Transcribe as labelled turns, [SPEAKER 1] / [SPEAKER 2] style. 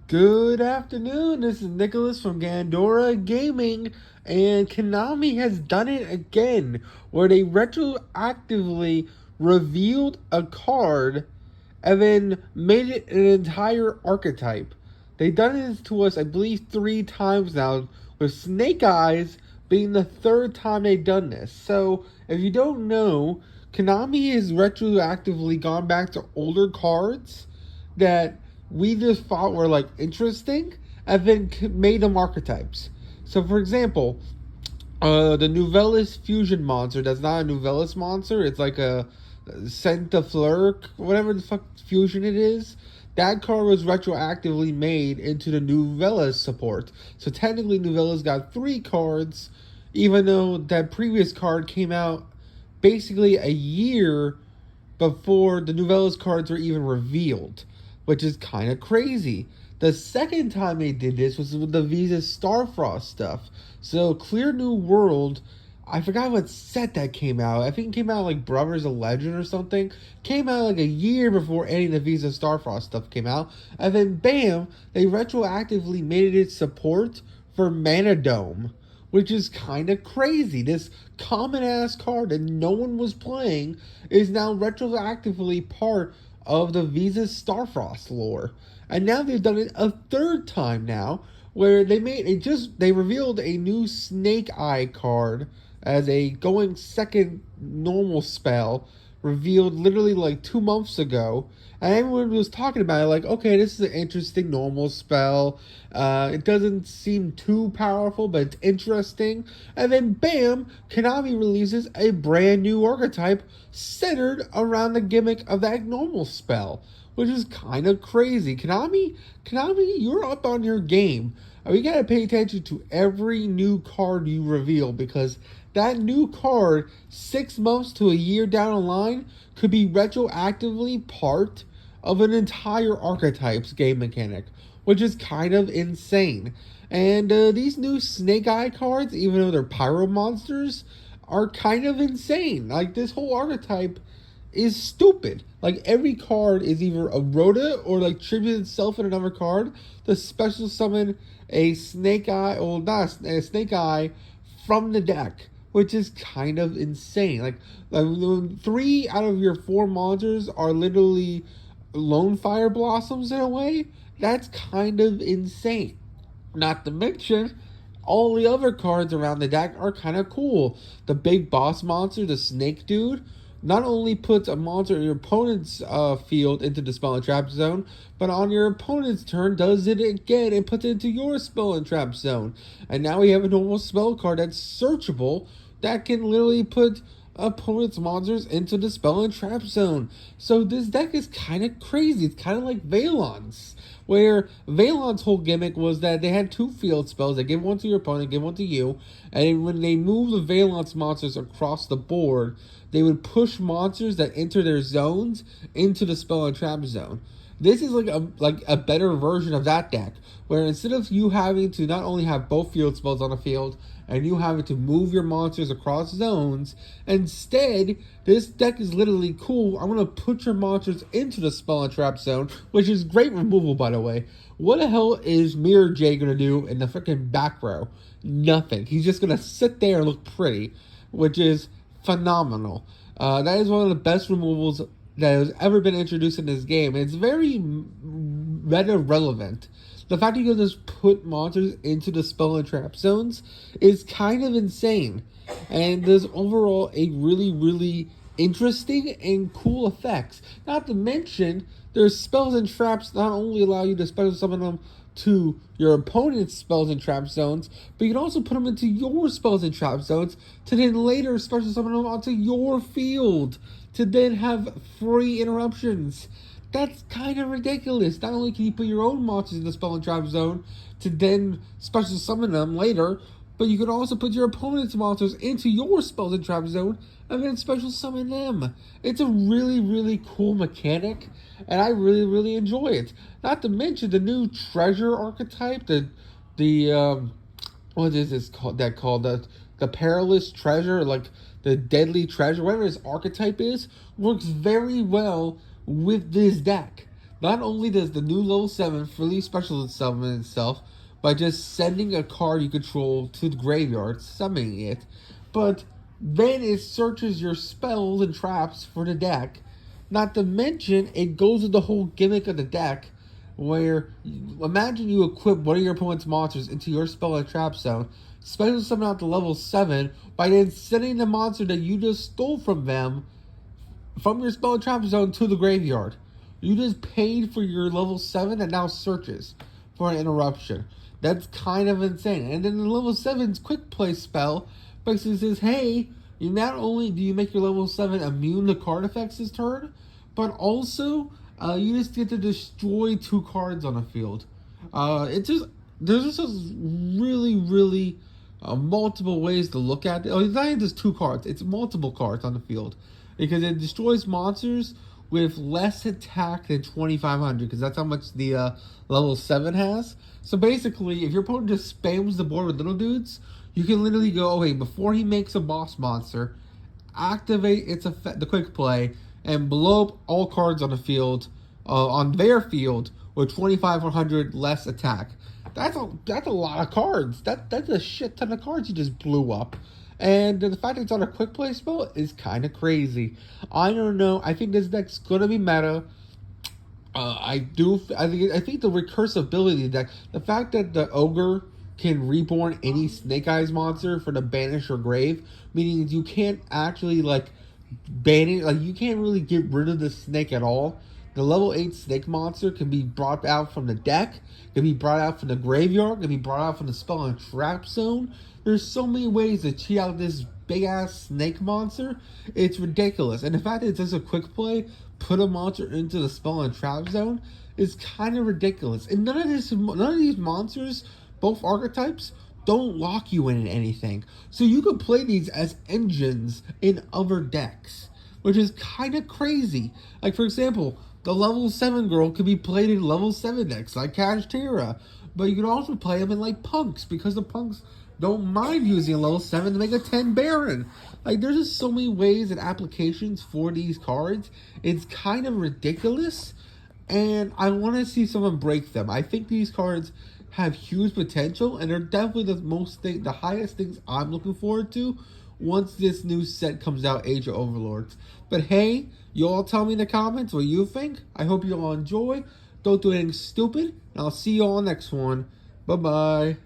[SPEAKER 1] Good afternoon, this is Nicholas from Gandora Gaming, and Konami has done it again, where they retroactively revealed a card and then made it an entire archetype. They've done this to us, I believe, 3 times now, with Snake Eyes being the third time they've done this. So, if you don't know, Konami has retroactively gone back to older cards that we just thought were like interesting and then made them archetypes. So, for example, the Novellis fusion monster that's not a Novellis monster, it's like a Centafleur, whatever the fuck fusion it is. That card was retroactively made into the Novellis support. So technically, Novellis got 3 cards, even though that previous card came out basically a year before the Novellis cards were even revealed, which is kind of crazy. The second time they did this was with the Visa Starfrost stuff. So Clear New World, I forgot what set that came out. I think it came out like Brothers of Legend or something. Came out like a year before any of the Visa Starfrost stuff came out. And then bam, they retroactively made it support for Mana Dome, which is kind of crazy. This common ass card that no one was playing is now retroactively part of the Visa Starfrost lore. And now they've done it a third time now, where they revealed a new Snake Eye card as a going second normal spell, revealed literally like 2 months ago. And everyone was talking about it like, okay, this is an interesting normal spell. It doesn't seem too powerful, but it's interesting. And then bam, Konami releases a brand new archetype centered around the gimmick of that normal spell, which is kind of crazy. Konami, you're up on your game. We gotta pay attention to every new card you reveal, because that new card 6 months to a year down the line could be retroactively part of an entire archetype's game mechanic, which is kind of insane. And these new Snake Eye cards, even though they're pyro monsters, are kind of insane. Like, this whole archetype is stupid. Like, every card is either a Rhoda or like tribute itself in another card to special summon a Snake Eye, or not a Snake Eye, from the deck, which is kind of insane. Like 3 out of your 4 monsters are literally Lone Fire Blossoms in a way. That's kind of insane. Not to mention, all the other cards around the deck are kind of cool. The big boss monster, the Snake Dude, not only puts a monster in your opponent's field into the spell and trap zone, but on your opponent's turn does it again and puts it into your spell and trap zone. And now we have a normal spell card that's searchable that can literally put opponent's monsters into the spell and trap zone. So this deck is kind of crazy. It's kind of like Valon's, where Valon's whole gimmick was that they had 2 field spells. They give one to your opponent, give one to you, and when they move the Valon's monsters across the board, they would push monsters that enter their zones into the spell and trap zone. This is like a better version of that deck, where instead of you having to not only have both field spells on the field and you having to move your monsters across zones, instead this deck is literally cool. I'm gonna put your monsters into the spell and trap zone, which is great removal, by the way. What the hell is Mirror J gonna do in the freaking back row? Nothing. He's just gonna sit there and look pretty, which is phenomenal. That is one of the best removals that has ever been introduced in this game. And it's very meta relevant. The fact that you can just put monsters into the spell and trap zones is kind of insane. And there's overall a really, really interesting and cool effects. Not to mention, there's spells and traps not only allow you to special summon them to your opponent's spells and trap zones, but you can also put them into your spells and trap zones to then later special summon them onto your field to then have free interruptions. That's kind of ridiculous. Not only can you put your own monsters in the spell and trap zone to then special summon them later, but you can also put your opponent's monsters into your spells and trap zone and then special summon them. It's a really, really cool mechanic, and I really, really enjoy it. Not to mention the new treasure archetype, what is this called? The perilous treasure, like the deadly treasure, whatever his archetype is, works very well with this deck. Not only does the new level 7 fully special summon itself by just sending a card you control to the graveyard, summoning it, but then it searches your spells and traps for the deck. Not to mention, it goes with the whole gimmick of the deck, where imagine you equip one of your opponent's monsters into your spell and trap zone, special summon out to level 7 by then sending the monster that you just stole from them from your spell and trap zone to the graveyard. You just paid for your level 7 and now searches for an interruption. That's kind of insane. And then the level 7's quick play spell basically says, hey, you not only do you make your level 7 immune to card effects this turn, but also you just get to destroy 2 cards on the field. There's just really multiple ways to look at it. Oh, it's not even just 2 cards, it's multiple cards on the field. Because it destroys monsters with less attack than 2,500, because that's how much the level 7 has. So basically, if your opponent just spams the board with little dudes, you can literally go, okay, before he makes a boss monster, activate its effect, the quick play, and blow up all cards on the field, on their field, with 2,500 less attack. That's a lot of cards. That's a shit ton of cards you just blew up. And the fact that it's on a quick play spell is kind of crazy. I don't know. I think this deck's gonna be meta. I think the recursive ability deck, the fact that the ogre can reborn any Snake Eyes monster for the banish or grave, meaning you can't actually banish, you can't really get rid of the snake at all. The level 8 snake monster can be brought out from the deck, can be brought out from the graveyard, can be brought out from the spell and trap zone. There's so many ways to cheat out this big ass snake monster. It's ridiculous. And the fact that it's just a quick play, put a monster into the spell and trap zone, is kind of ridiculous. And none of these monsters, both archetypes, don't lock you in anything. So you can play these as engines in other decks, which is kind of crazy. Like, for example, the level 7 girl could be played in level 7 decks, like Kashtira. But you can also play them in, punks, because the punks don't mind using a level 7 to make a 10 Baron. There's just so many ways and applications for these cards. It's kind of ridiculous, and I want to see someone break them. I think these cards have huge potential, and they're definitely the highest things I'm looking forward to once this new set comes out, Age of Overlords. But hey, you all tell me in the comments what you think. I hope you all enjoy. Don't do anything stupid, and I'll see you all next one. Bye-bye.